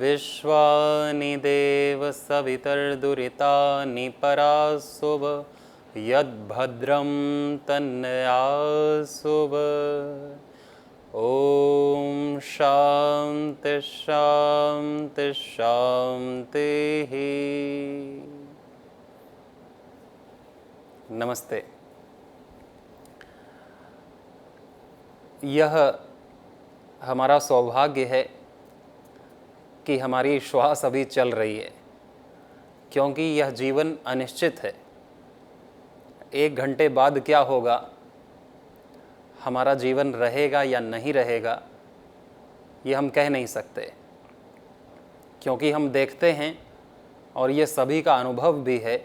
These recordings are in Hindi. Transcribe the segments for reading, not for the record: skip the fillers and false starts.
विश्वानि देव सवितर्दुरितानि पराशुभ यद्भद्रं तन्नयाशुभ। ओम शांति शांति शांति। नमस्ते। यह हमारा सौभाग्य है कि हमारी श्वास अभी चल रही है, क्योंकि यह जीवन अनिश्चित है। 1 घंटे बाद क्या होगा, हमारा जीवन रहेगा या नहीं रहेगा, ये हम कह नहीं सकते, क्योंकि हम देखते हैं और ये सभी का अनुभव भी है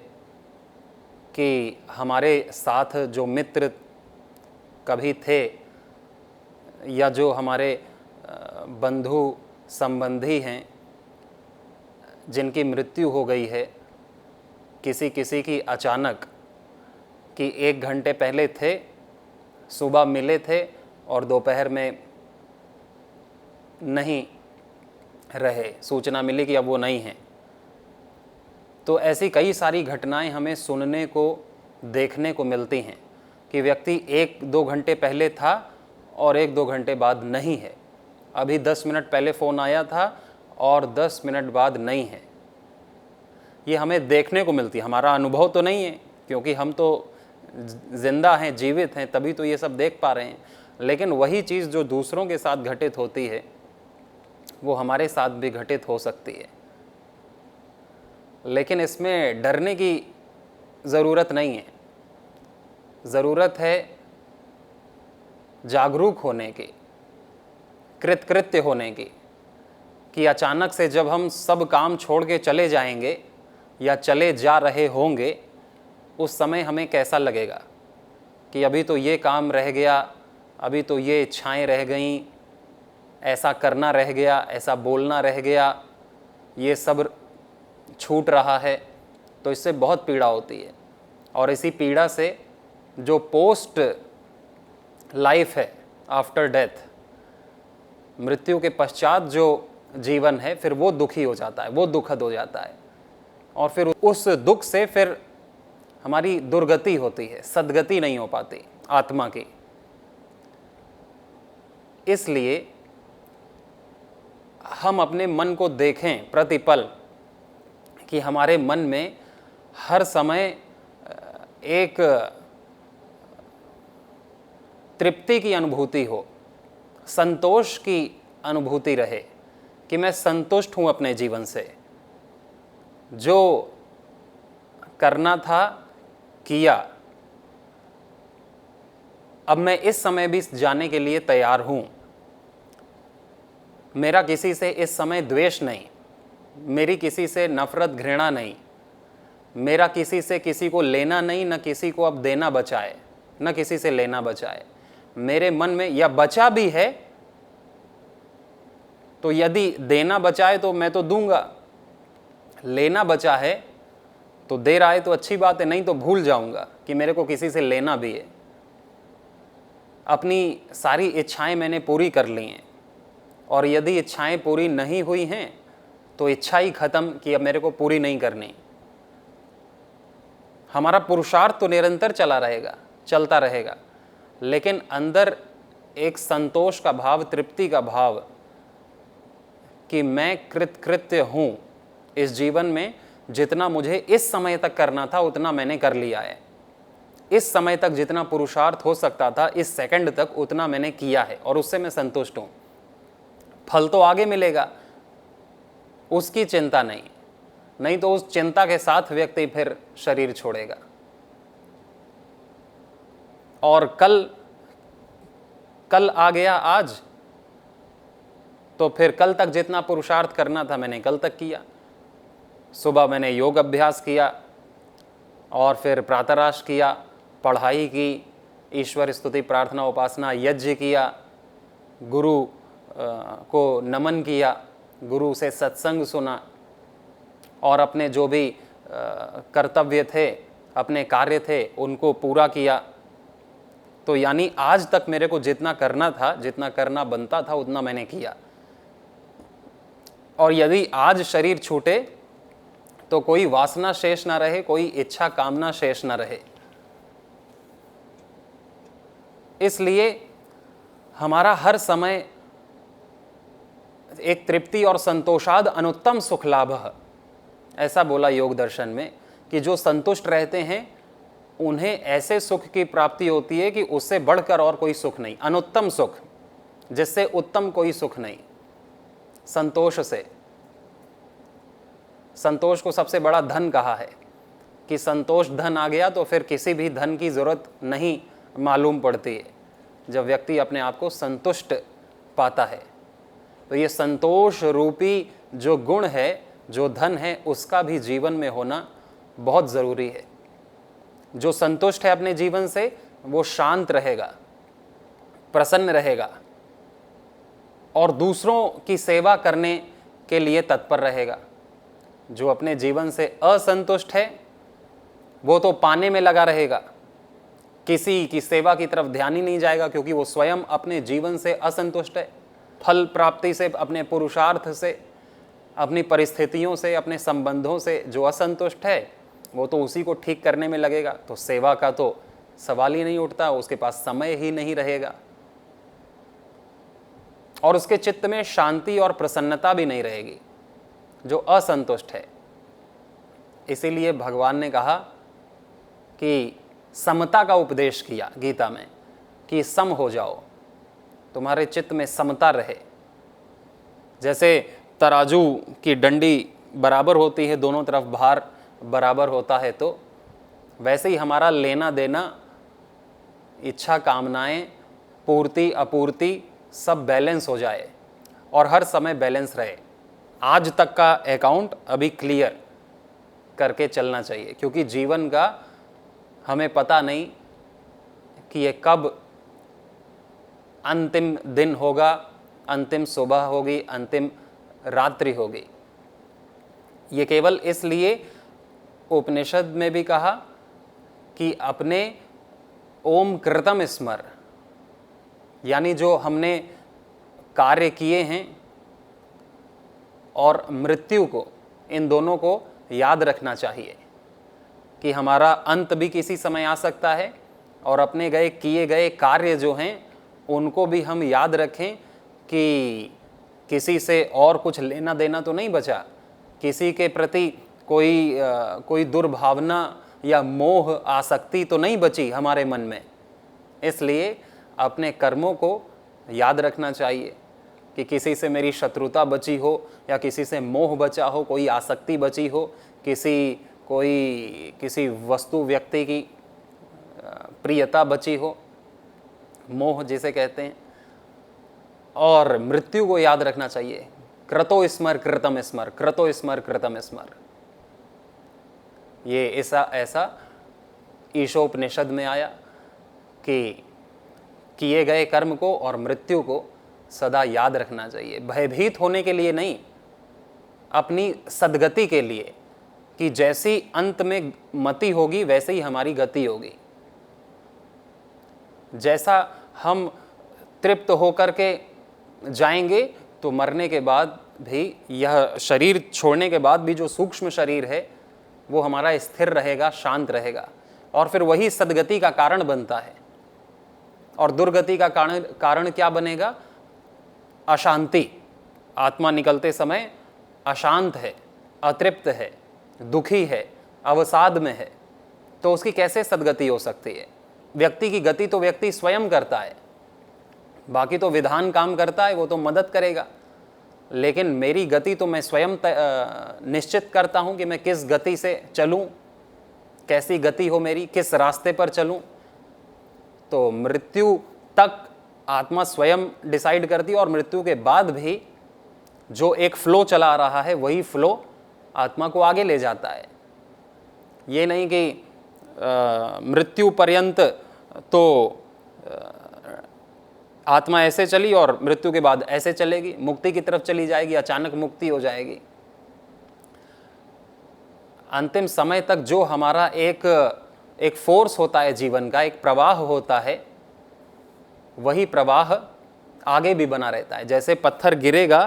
कि हमारे साथ जो मित्र कभी थे या जो हमारे बंधु संबंधी हैं जिनकी मृत्यु हो गई है, किसी किसी की अचानक, कि 1 घंटे पहले थे, सुबह मिले थे और दोपहर में नहीं रहे, सूचना मिली कि अब वो नहीं हैं। तो ऐसी कई सारी घटनाएं हमें सुनने को, देखने को मिलती हैं कि व्यक्ति 1-2 घंटे पहले था और 1-2 घंटे बाद नहीं है। अभी 10 मिनट पहले फ़ोन आया था और 10 मिनट बाद नहीं है। ये हमें देखने को मिलती है, हमारा अनुभव तो नहीं है, क्योंकि हम तो जिंदा हैं, जीवित हैं, तभी तो ये सब देख पा रहे हैं। लेकिन वही चीज़ जो दूसरों के साथ घटित होती है वो हमारे साथ भी घटित हो सकती है। लेकिन इसमें डरने की ज़रूरत नहीं है। ज़रूरत है जागरूक होने की, कृतकृत्य होने की, कि अचानक से जब हम सब काम छोड़ के चले जाएंगे या चले जा रहे होंगे, उस समय हमें कैसा लगेगा कि अभी तो ये काम रह गया, अभी तो ये इच्छाएं रह गईं, ऐसा करना रह गया, ऐसा बोलना रह गया, ये सब छूट रहा है। तो इससे बहुत पीड़ा होती है। और इसी पीड़ा से जो पोस्ट लाइफ है, आफ्टर डेथ, मृत्यु के पश्चात जो जीवन है, फिर वो दुखी हो जाता है, वो दुखद हो जाता है। और फिर उस दुख से फिर हमारी दुर्गति होती है, सद्गति नहीं हो पाती आत्मा की। इसलिए हम अपने मन को देखें प्रतिपल, कि हमारे मन में हर समय एक तृप्ति की अनुभूति हो, संतोष की अनुभूति रहे, कि मैं संतुष्ट हूं अपने जीवन से, जो करना था किया, अब मैं इस समय भी जाने के लिए तैयार हूं। मेरा किसी से इस समय द्वेष नहीं, मेरी किसी से नफरत घृणा नहीं, मेरा किसी से किसी को लेना नहीं, न किसी को अब देना बचाए, न किसी से लेना बचाए। मेरे मन में या बचा भी है तो यदि देना बचाए तो मैं तो दूंगा, लेना बचा है तो दे रहा है तो अच्छी बात है, नहीं तो भूल जाऊंगा कि मेरे को किसी से लेना भी है। अपनी सारी इच्छाएं मैंने पूरी कर ली हैं, और यदि इच्छाएं पूरी नहीं हुई हैं तो इच्छा ही खत्म कि अब मेरे को पूरी नहीं करनी। हमारा पुरुषार्थ तो निरंतर चलता रहेगा, लेकिन अंदर एक संतोष का भाव, तृप्ति का भाव, कि मैं कृतकृत्य हूं इस जीवन में, जितना मुझे इस समय तक करना था उतना मैंने कर लिया है। इस समय तक जितना पुरुषार्थ हो सकता था, इस सेकंड तक उतना मैंने किया है, और उससे मैं संतुष्ट हूं। फल तो आगे मिलेगा, उसकी चिंता नहीं तो उस चिंता के साथ व्यक्ति फिर शरीर छोड़ेगा। और कल आ गया आज, तो फिर कल तक जितना पुरुषार्थ करना था मैंने कल तक किया। सुबह मैंने योग अभ्यास किया, और फिर प्रातराश किया, पढ़ाई की, ईश्वर स्तुति प्रार्थना उपासना यज्ञ किया, गुरु को नमन किया, गुरु से सत्संग सुना और अपने जो भी कर्तव्य थे, अपने कार्य थे, उनको पूरा किया। तो यानी आज तक मेरे को जितना करना था, जितना करना बनता था, उतना मैंने किया। और यदि आज शरीर छूटे तो कोई वासना शेष ना रहे, कोई इच्छा कामना शेष ना रहे। इसलिए हमारा हर समय एक तृप्ति और संतोषाद अनुत्तम सुख लाभः, ऐसा बोला योग दर्शन में कि जो संतुष्ट रहते हैं उन्हें ऐसे सुख की प्राप्ति होती है कि उससे बढ़कर और कोई सुख नहीं, अनुत्तम सुख, जिससे उत्तम कोई सुख नहीं। संतोष से, संतोष को सबसे बड़ा धन कहा है कि संतोष धन आ गया तो फिर किसी भी धन की जरूरत नहीं मालूम पड़ती है, जब व्यक्ति अपने आप को संतुष्ट पाता है। तो ये संतोष रूपी जो गुण है, जो धन है, उसका भी जीवन में होना बहुत ज़रूरी है। जो संतुष्ट है अपने जीवन से, वो शांत रहेगा, प्रसन्न रहेगा और दूसरों की सेवा करने के लिए तत्पर रहेगा। जो अपने जीवन से असंतुष्ट है वो तो पाने में लगा रहेगा, किसी की सेवा की तरफ ध्यान ही नहीं जाएगा, क्योंकि वो स्वयं अपने जीवन से असंतुष्ट है। फल प्राप्ति से, अपने पुरुषार्थ से, अपनी परिस्थितियों से, अपने संबंधों से जो असंतुष्ट है वो तो उसी को ठीक करने में लगेगा। तो सेवा का तो सवाल ही नहीं उठता, उसके पास समय ही नहीं रहेगा और उसके चित्त में शांति और प्रसन्नता भी नहीं रहेगी, जो असंतुष्ट है। इसीलिए भगवान ने कहा कि समता का उपदेश किया गीता में कि सम हो जाओ, तुम्हारे चित्त में समता रहे। जैसे तराजू की डंडी बराबर होती है, दोनों तरफ भार बराबर होता है, तो वैसे ही हमारा लेना देना, इच्छा कामनाएं, पूर्ति अपूर्ति सब बैलेंस हो जाए और हर समय बैलेंस रहे। आज तक का अकाउंट अभी क्लियर करके चलना चाहिए, क्योंकि जीवन का हमें पता नहीं कि ये कब अंतिम दिन होगा, अंतिम सुबह होगी, अंतिम रात्रि होगी। ये केवल इसलिए उपनिषद में भी कहा कि अपने ओम कृतम स्मर, यानी जो हमने कार्य किए हैं और मृत्यु को, इन दोनों को याद रखना चाहिए कि हमारा अंत भी किसी समय आ सकता है और अपने गए किए गए कार्य जो हैं उनको भी हम याद रखें कि किसी से और कुछ लेना देना तो नहीं बचा, किसी के प्रति कोई दुर्भावना या मोह आसक्ति तो नहीं बची हमारे मन में। इसलिए अपने कर्मों को याद रखना चाहिए कि किसी से मेरी शत्रुता बची हो या किसी से मोह बचा हो, कोई आसक्ति बची हो, किसी वस्तु व्यक्ति की प्रियता बची हो, मोह जिसे कहते हैं। और मृत्यु को याद रखना चाहिए, क्रतो स्मर कृतम स्मर, क्रतो स्मर कृतम स्मर। ये ऐसा ईशोपनिषद में आया कि किए गए कर्म को और मृत्यु को सदा याद रखना चाहिए, भयभीत होने के लिए नहीं, अपनी सद्गति के लिए, कि जैसी अंत में मति होगी वैसे ही हमारी गति होगी। जैसा हम तृप्त होकर के जाएंगे तो मरने के बाद भी, यह शरीर छोड़ने के बाद भी जो सूक्ष्म शरीर है वो हमारा स्थिर रहेगा, शांत रहेगा, और फिर वही सद्गति का कारण बनता है। और दुर्गति का कारण क्या बनेगा? अशांति। आत्मा निकलते समय अशांत है, अतृप्त है, दुखी है, अवसाद में है, तो उसकी कैसे सद्गति हो सकती है? व्यक्ति की गति तो व्यक्ति स्वयं करता है, बाकी तो विधान काम करता है, वो तो मदद करेगा, लेकिन मेरी गति तो मैं स्वयं निश्चित करता हूं कि मैं किस गति से चलूं, कैसी गति हो मेरी, किस रास्ते पर चलूं। तो मृत्यु तक आत्मा स्वयं डिसाइड करती है, और मृत्यु के बाद भी जो एक फ्लो चला रहा है वही फ्लो आत्मा को आगे ले जाता है। ये नहीं कि मृत्यु पर्यंत तो आत्मा ऐसे चली और मृत्यु के बाद ऐसे चलेगी, मुक्ति की तरफ चली जाएगी, अचानक मुक्ति हो जाएगी। अंतिम समय तक जो हमारा एक फोर्स होता है जीवन का, एक प्रवाह होता है, वही प्रवाह आगे भी बना रहता है। जैसे पत्थर गिरेगा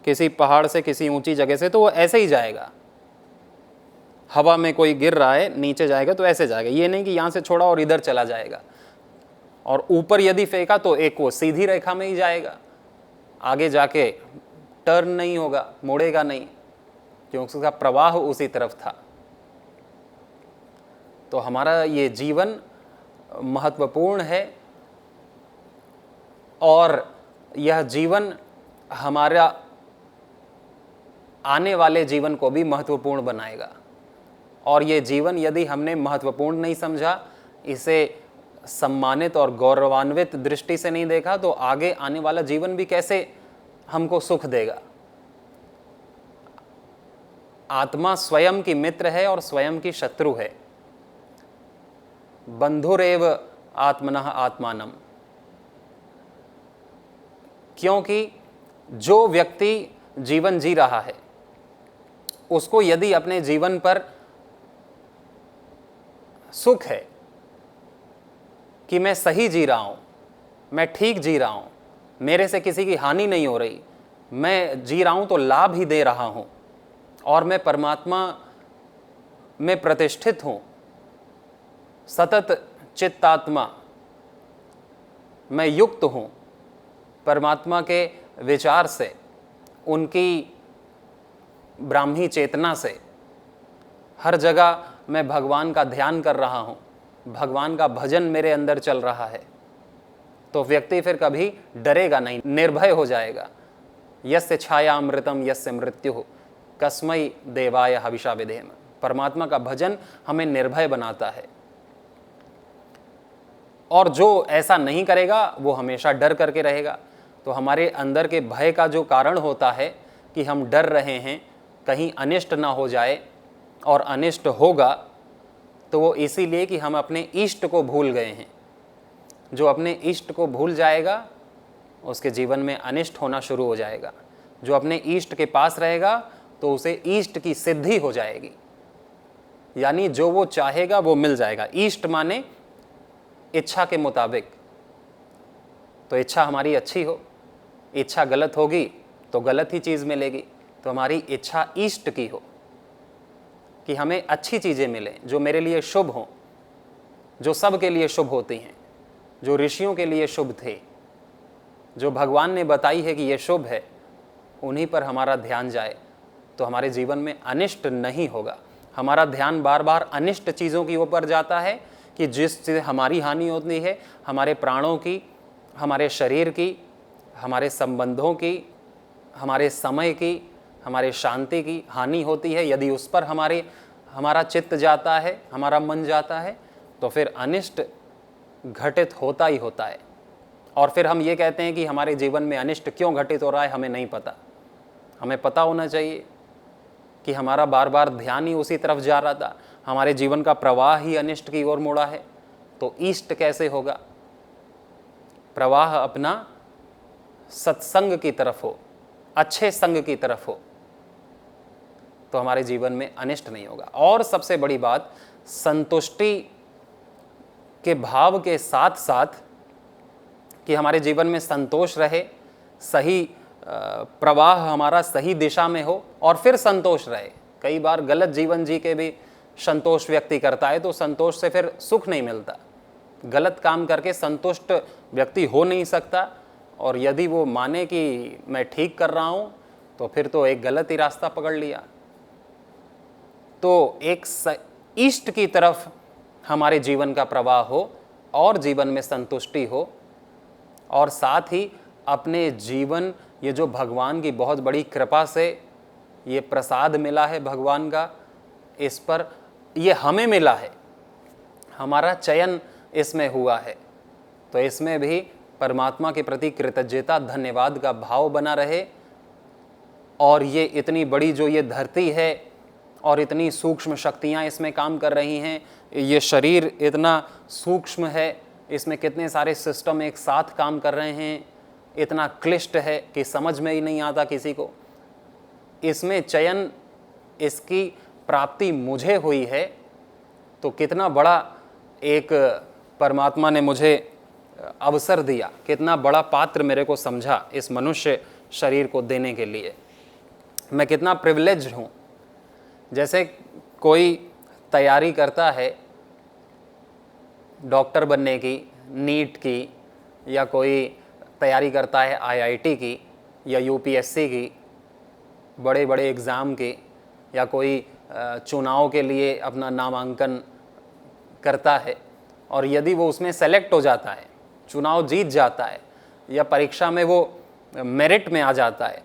किसी पहाड़ से, किसी ऊंची जगह से, तो वो ऐसे ही जाएगा। हवा में कोई गिर रहा है, नीचे जाएगा तो ऐसे जाएगा, ये नहीं कि यहाँ से छोड़ा और इधर चला जाएगा। और ऊपर यदि फेंका तो एक वो सीधी रेखा में ही जाएगा, आगे जाके टर्न नहीं होगा, मुड़ेगा नहीं, क्योंकि उसका प्रवाह उसी तरफ था। तो हमारा ये जीवन महत्वपूर्ण है और यह जीवन हमारा आने वाले जीवन को भी महत्वपूर्ण बनाएगा। और ये जीवन यदि हमने महत्वपूर्ण नहीं समझा, इसे सम्मानित और गौरवान्वित दृष्टि से नहीं देखा, तो आगे आने वाला जीवन भी कैसे हमको सुख देगा। आत्मा स्वयं की मित्र है और स्वयं की शत्रु है। बंधुरेव आत्मनः आत्मानम। क्योंकि जो व्यक्ति जीवन जी रहा है, उसको यदि अपने जीवन पर सुख है कि मैं सही जी रहा हूं, मैं ठीक जी रहा हूं, मेरे से किसी की हानि नहीं हो रही, मैं जी रहा हूं तो लाभ ही दे रहा हूं, और मैं परमात्मा में प्रतिष्ठित हूं, सतत चित्तात्मा, मैं युक्त हूं परमात्मा के विचार से, उनकी ब्राह्मी चेतना से, हर जगह मैं भगवान का ध्यान कर रहा हूं, भगवान का भजन मेरे अंदर चल रहा है, तो व्यक्ति फिर कभी डरेगा नहीं, निर्भय हो जाएगा। यस्य छायामृतम यस्य मृत्यु कस्मै देवाय हविषा विधेम। परमात्मा का भजन हमें निर्भय बनाता है। और जो ऐसा नहीं करेगा वो हमेशा डर करके रहेगा। तो हमारे अंदर के भय का जो कारण होता है कि हम डर रहे हैं कहीं अनिष्ट ना हो जाए, और अनिष्ट होगा तो वो इसीलिए कि हम अपने इष्ट को भूल गए हैं। जो अपने इष्ट को भूल जाएगा उसके जीवन में अनिष्ट होना शुरू हो जाएगा। जो अपने इष्ट के पास रहेगा तो उसे इष्ट की सिद्धि हो जाएगी, यानी जो वो चाहेगा वो मिल जाएगा। इष्ट माने इच्छा के मुताबिक। तो इच्छा हमारी अच्छी हो, इच्छा गलत होगी तो गलत ही चीज़ मिलेगी। तो हमारी इच्छा इष्ट की हो कि हमें अच्छी चीज़ें मिलें जो मेरे लिए शुभ हों, जो सब के लिए शुभ होती हैं, जो ऋषियों के लिए शुभ थे, जो भगवान ने बताई है कि ये शुभ है, उन्हीं पर हमारा ध्यान जाए तो हमारे जीवन में अनिष्ट नहीं होगा। हमारा ध्यान बार बार अनिष्ट चीज़ों की ऊपर जाता है कि जिससे हमारी हानि होती है, हमारे प्राणों की, हमारे शरीर की, हमारे संबंधों की, हमारे समय की, हमारे शांति की हानि होती है। यदि उस पर हमारा चित्त जाता है, हमारा मन जाता है, तो फिर अनिष्ट घटित होता ही होता है। और फिर हम ये कहते हैं कि हमारे जीवन में अनिष्ट क्यों घटित हो रहा है, हमें नहीं पता। हमें पता होना चाहिए कि हमारा बार बार ध्यान ही उसी तरफ जा रहा था, हमारे जीवन का प्रवाह ही अनिष्ट की ओर मुड़ा है। तो इष्ट कैसे होगा? प्रवाह अपना सत्संग की तरफ हो, अच्छे संग की तरफ हो, तो हमारे जीवन में अनिष्ट नहीं होगा। और सबसे बड़ी बात, संतुष्टि के भाव के साथ साथ कि हमारे जीवन में संतोष रहे, सही प्रवाह हमारा सही दिशा में हो, और फिर संतोष रहे। कई बार गलत जीवन जी के भी संतोष व्यक्ति करता है तो संतोष से फिर सुख नहीं मिलता। गलत काम करके संतुष्ट व्यक्ति हो नहीं सकता, और यदि वो माने कि मैं ठीक कर रहा हूँ तो फिर तो एक गलत ही रास्ता पकड़ लिया। तो एक इष्ट की तरफ हमारे जीवन का प्रवाह हो और जीवन में संतुष्टि हो, और साथ ही अपने जीवन, ये जो भगवान की बहुत बड़ी कृपा से ये प्रसाद मिला है भगवान का, इस पर ये हमें मिला है, हमारा चयन इसमें हुआ है, तो इसमें भी परमात्मा के प्रति कृतज्ञता, धन्यवाद का भाव बना रहे। और ये इतनी बड़ी जो ये धरती है, और इतनी सूक्ष्म शक्तियाँ इसमें काम कर रही हैं। ये शरीर इतना सूक्ष्म है, इसमें कितने सारे सिस्टम एक साथ काम कर रहे हैं, इतना क्लिष्ट है कि समझ में ही नहीं आता किसी को। इसमें चयन, इसकी प्राप्ति मुझे हुई है, तो कितना बड़ा एक परमात्मा ने मुझे अवसर दिया, कितना बड़ा पात्र मेरे को समझा इस मनुष्य शरीर को देने के लिए। मैं कितना प्रिविलेज्ड हूँ। जैसे कोई तैयारी करता है डॉक्टर बनने की, नीट की, या कोई तैयारी करता है आईआईटी की या यूपीएससी की, बड़े बड़े एग्ज़ाम की, या कोई चुनाव के लिए अपना नामांकन करता है, और यदि वो उसमें सेलेक्ट हो जाता है, चुनाव जीत जाता है, या परीक्षा में वो मेरिट में आ जाता है,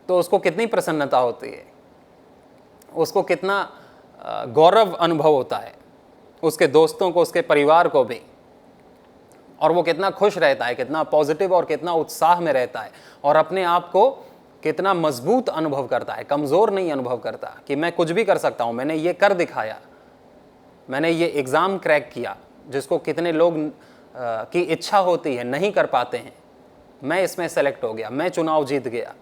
तो उसको कितनी प्रसन्नता होती है, उसको कितना गौरव अनुभव होता है, उसके दोस्तों को, उसके परिवार को भी, और वो कितना खुश रहता है, कितना पॉजिटिव और कितना उत्साह में रहता है, और अपने आप को कितना मजबूत अनुभव करता है, कमज़ोर नहीं अनुभव करता कि मैं कुछ भी कर सकता हूँ, मैंने ये कर दिखाया, मैंने ये एग्ज़ाम क्रैक किया, जिसको कितने लोग की इच्छा होती है नहीं कर पाते हैं, मैं इसमें सेलेक्ट हो गया, मैं चुनाव जीत गया।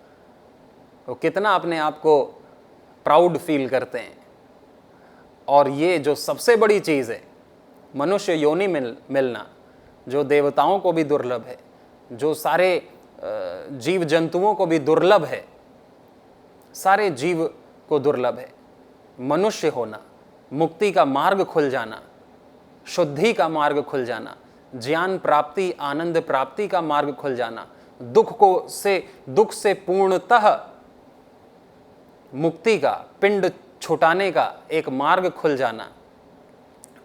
तो कितना अपने आप को प्राउड फील करते हैं। और ये जो सबसे बड़ी चीज़ है, मनुष्य योनि मिलना, जो देवताओं को भी दुर्लभ है, जो सारे जीव जंतुओं को भी दुर्लभ है, सारे जीव को दुर्लभ है, मनुष्य होना, मुक्ति का मार्ग खुल जाना, शुद्धि का मार्ग खुल जाना, ज्ञान प्राप्ति, आनंद प्राप्ति का मार्ग खुल जाना, दुख से पूर्णतः मुक्ति का, पिंड छुटाने का एक मार्ग खुल जाना,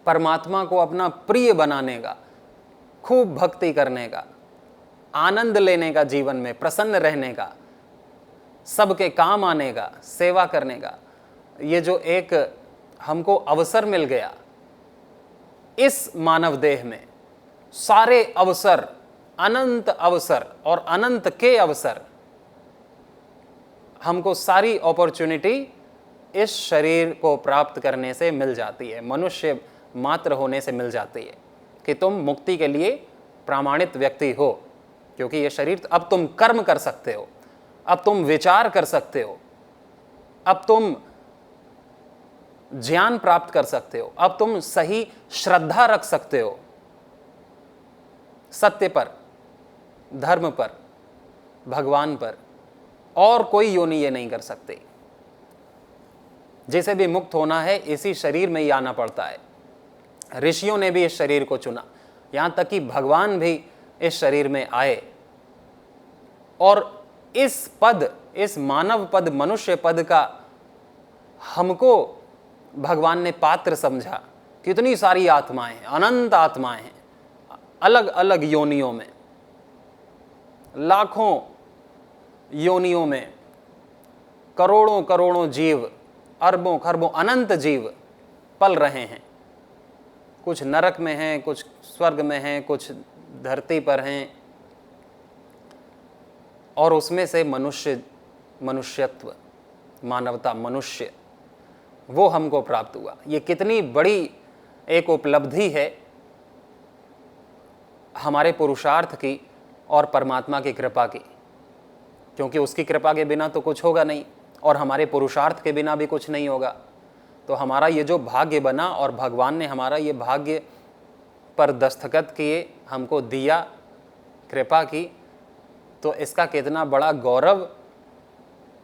परमात्मा को अपना प्रिय बनाने का, खूब भक्ति करने का, आनंद लेने का, जीवन में प्रसन्न रहने का, सबके काम आने का, सेवा करने का, ये जो एक हमको अवसर मिल गया इस मानव देह में, सारे अवसर, अनंत अवसर और अनंत के अवसर, हमको सारी अपॉर्चुनिटी इस शरीर को प्राप्त करने से मिल जाती है, मनुष्य मात्र होने से मिल जाती है, कि तुम मुक्ति के लिए प्रामाणित व्यक्ति हो। क्योंकि ये शरीर, अब तुम कर्म कर सकते हो, अब तुम विचार कर सकते हो, अब तुम ज्ञान प्राप्त कर सकते हो, अब तुम सही श्रद्धा रख सकते हो सत्य पर, धर्म पर, भगवान पर। और कोई योनि ये नहीं कर सकते। जिसे भी मुक्त होना है इसी शरीर में ही आना पड़ता है। ऋषियों ने भी इस शरीर को चुना, यहां तक कि भगवान भी इस शरीर में आए, और इस पद, इस मानव पद, मनुष्य पद का हमको भगवान ने पात्र समझा। कितनी सारी आत्माएं हैं, अनंत आत्माएं हैं, अलग अलग योनियों में, लाखों योनियों में, करोड़ों करोड़ों जीव, अरबों खरबों अनंत जीव पल रहे हैं। कुछ नरक में हैं, कुछ स्वर्ग में हैं, कुछ धरती पर हैं, और उसमें से मनुष्यत्व, मानवता, मनुष्य, वो हमको प्राप्त हुआ। ये कितनी बड़ी एक उपलब्धि है हमारे पुरुषार्थ की और परमात्मा की कृपा की। क्योंकि उसकी कृपा के बिना तो कुछ होगा नहीं, और हमारे पुरुषार्थ के बिना भी कुछ नहीं होगा। तो हमारा ये जो भाग्य बना, और भगवान ने हमारा ये भाग्य पर दस्तखत किए, हमको दिया, कृपा की, तो इसका कितना बड़ा गौरव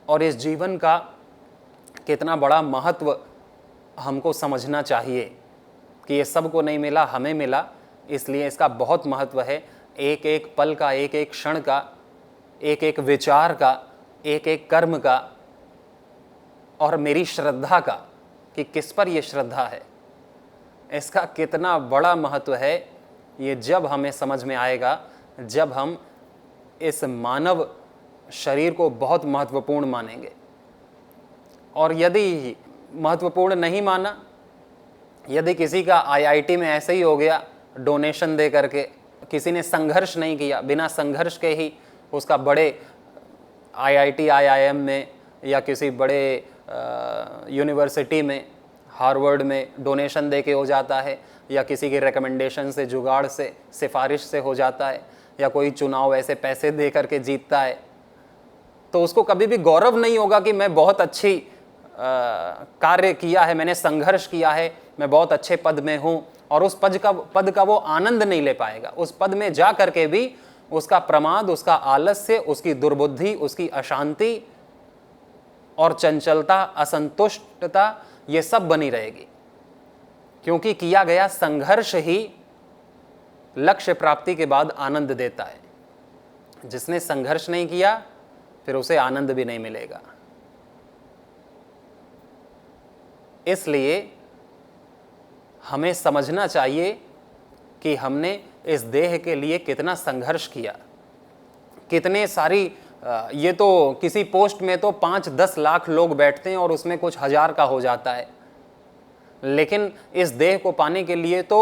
और इस जीवन का कितना बड़ा महत्व हमको समझना चाहिए कि ये सबको नहीं मिला, हमें मिला, इसलिए इसका बहुत महत्व है। एक एक पल का, एक एक क्षण का, एक एक विचार का, एक एक कर्म का, और मेरी श्रद्धा का कि किस पर ये श्रद्धा है, इसका कितना बड़ा महत्व है। ये जब हमें समझ में आएगा, जब हम इस मानव शरीर को बहुत महत्वपूर्ण मानेंगे। और यदि महत्वपूर्ण नहीं माना, यदि किसी का आईआईटी में ऐसे ही हो गया डोनेशन दे करके, किसी ने संघर्ष नहीं किया, बिना संघर्ष के ही उसका बड़े आईआईटी आईआईएम में या किसी बड़े यूनिवर्सिटी में, हार्वर्ड में डोनेशन दे के हो जाता है, या किसी के रिकमेंडेशन से, जुगाड़ से, सिफारिश से हो जाता है, या कोई चुनाव ऐसे पैसे दे करके जीतता है, तो उसको कभी भी गौरव नहीं होगा कि मैं बहुत अच्छी कार्य किया है, मैंने संघर्ष किया है, मैं बहुत अच्छे पद में हूँ, और उस पद का वो आनंद नहीं ले पाएगा। उस पद में जा करके भी उसका प्रमाद, उसका आलस्य, उसकी दुर्बुद्धि, उसकी अशांति और चंचलता, असंतुष्टता, ये सब बनी रहेगी, क्योंकि किया गया संघर्ष ही लक्ष्य प्राप्ति के बाद आनंद देता है। जिसने संघर्ष नहीं किया फिर उसे आनंद भी नहीं मिलेगा। इसलिए हमें समझना चाहिए कि हमने इस देह के लिए कितना संघर्ष किया, कितने सारी ये तो किसी पोस्ट में तो 5-10 लाख लोग बैठते हैं और उसमें कुछ हजार का हो जाता है, लेकिन इस देह को पाने के लिए तो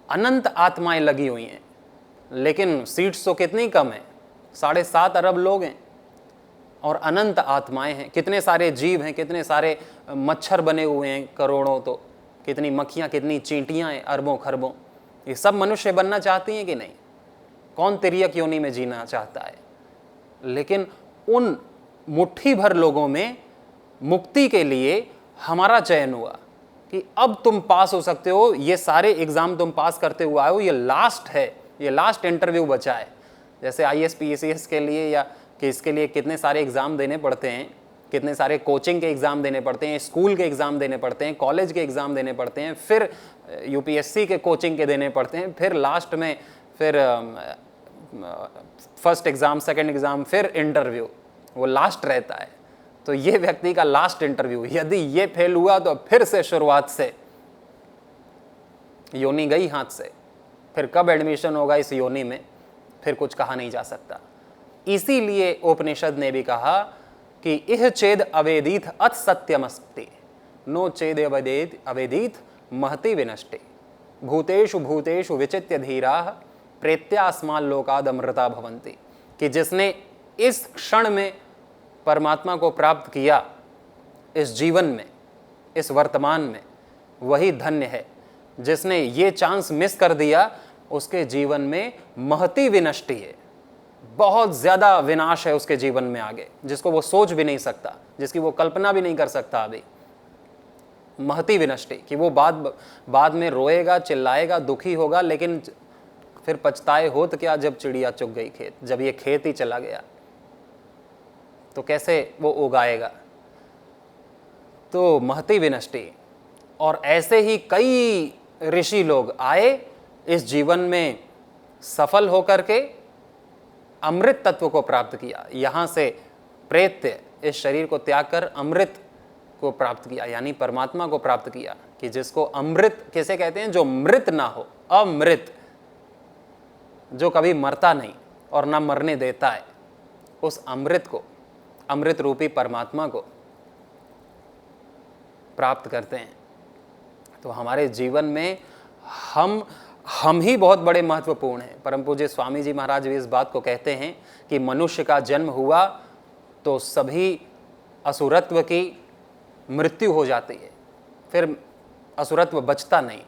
अनंत आत्माएं लगी हुई हैं, लेकिन सीट्स तो कितनी कम है, 7.5 अरब लोग हैं और अनंत आत्माएं हैं। कितने सारे जीव हैं, कितने सारे मच्छर बने हुए हैं, करोड़ों, तो कितनी मक्खियाँ, कितनी चींटियाँ हैं, अरबों खरबों। ये सब मनुष्य बनना चाहती हैं कि नहीं? कौन तिर्यक योनि में जीना चाहता है? लेकिन उन मुट्ठी भर लोगों में मुक्ति के लिए हमारा चयन हुआ कि अब तुम पास हो सकते हो, ये सारे एग्जाम तुम पास करते हुए आए हो, ये लास्ट है, ये लास्ट इंटरव्यू बचा है। जैसे IAS PCS के लिए या कि इसके लिए कितने सारे एग्ज़ाम देने पड़ते हैं, कितने सारे कोचिंग के एग्ज़ाम देने पड़ते हैं, स्कूल के एग्ज़ाम देने पड़ते हैं, कॉलेज के एग्ज़ाम देने पड़ते हैं, फिर UPSC के कोचिंग के देने पड़ते हैं, फिर लास्ट में फिर फर्स्ट एग्ज़ाम, सेकंड एग्ज़ाम, फिर इंटरव्यू, वो लास्ट रहता है। तो ये व्यक्ति का लास्ट इंटरव्यू, यदि ये फेल हुआ तो फिर से शुरुआत से योनि गई हाथ से, फिर कब एडमिशन होगा इस योनि में फिर कुछ कहा नहीं जा सकता। इसीलिए उपनिषद ने भी कहा कि इह चेद अवेदित अथ सत्यमस्ति, नो चेद अवेदित महति विनष्टे, भूतेषु भूतेषु विचित्य धीराः प्रेत्यास्माल लोकाद अमृता भवन्ति। कि जिसने इस क्षण में परमात्मा को प्राप्त किया, इस जीवन में, इस वर्तमान में, वही धन्य है। जिसने ये चांस मिस कर दिया, उसके जीवन में महती विनष्टि है, बहुत ज्यादा विनाश है उसके जीवन में आगे, जिसको वो सोच भी नहीं सकता, जिसकी वो कल्पना भी नहीं कर सकता अभी। महती विनष्टि कि वो बाद में रोएगा, चिल्लाएगा, दुखी होगा, लेकिन फिर पछताए होत क्या जब चिड़िया चुग गई खेत। जब ये खेत ही चला गया तो कैसे वो उगाएगा। तो महती विनष्टि। और ऐसे ही कई ऋषि लोग आए, इस जीवन में सफल होकर के अमृत तत्व को प्राप्त किया। यहाँ से प्रेत्य इस शरीर को त्याग कर अमृत को प्राप्त किया, यानी परमात्मा को प्राप्त किया। कि जिसको अमृत किसे कहते हैं? जो मृत ना हो, अमृत, जो कभी मरता नहीं और ना मरने देता है, उस अमृत को, अमृत रूपी परमात्मा को प्राप्त करते हैं। तो हमारे जीवन में हम ही बहुत बड़े महत्वपूर्ण हैं। परम पूज्य स्वामी जी महाराज भी इस बात को कहते हैं कि मनुष्य का जन्म हुआ तो सभी असुरत्व की मृत्यु हो जाती है, फिर असुरत्व बचता नहीं।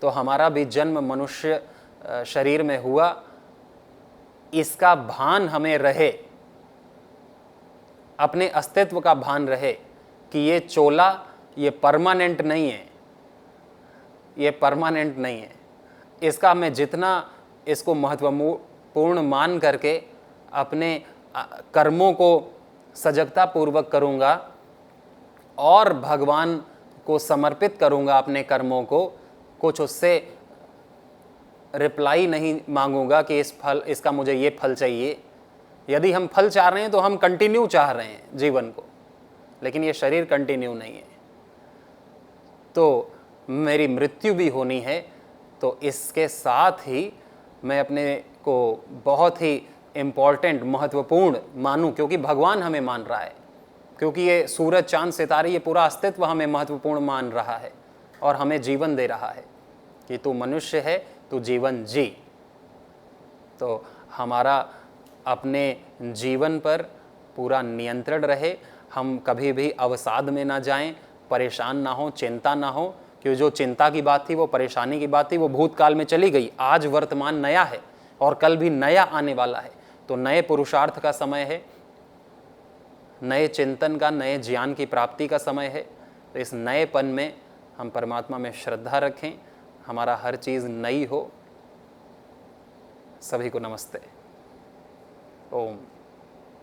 तो हमारा भी जन्म मनुष्य शरीर में हुआ, इसका भान हमें रहे, अपने अस्तित्व का भान रहे कि ये चोला, ये परमानेंट नहीं है, ये परमानेंट नहीं है। इसका मैं जितना इसको महत्वपूर्ण मान करके अपने कर्मों को सजगता पूर्वक करूँगा और भगवान को समर्पित करूँगा अपने कर्मों को, कुछ उससे रिप्लाई नहीं मांगूंगा कि इसका मुझे ये फल चाहिए। यदि हम फल चाह रहे हैं तो हम कंटिन्यू चाह रहे हैं जीवन को, लेकिन ये शरीर कंटिन्यू नहीं है। तो मेरी मृत्यु भी होनी है, तो इसके साथ ही मैं अपने को बहुत ही इम्पॉर्टेंट, महत्वपूर्ण मानूं, क्योंकि भगवान हमें मान रहा है, क्योंकि ये सूरज, चांद, सितारे, ये पूरा अस्तित्व हमें महत्वपूर्ण मान रहा है और हमें जीवन दे रहा है कि तू मनुष्य है, तू जीवन जी। तो हमारा अपने जीवन पर पूरा नियंत्रण रहे, हम कभी भी अवसाद में ना जाएं, परेशान ना हो, चिंता ना हो, क्योंकि जो चिंता की बात थी, वो परेशानी की बात थी, वो भूतकाल में चली गई। आज वर्तमान नया है और कल भी नया आने वाला है। तो नए पुरुषार्थ का समय है, नए चिंतन का, नए ज्ञान की प्राप्ति का समय है। तो इस नएपन में हम परमात्मा में श्रद्धा रखें, हमारा हर चीज़ नई हो। सभी को नमस्ते। ओम।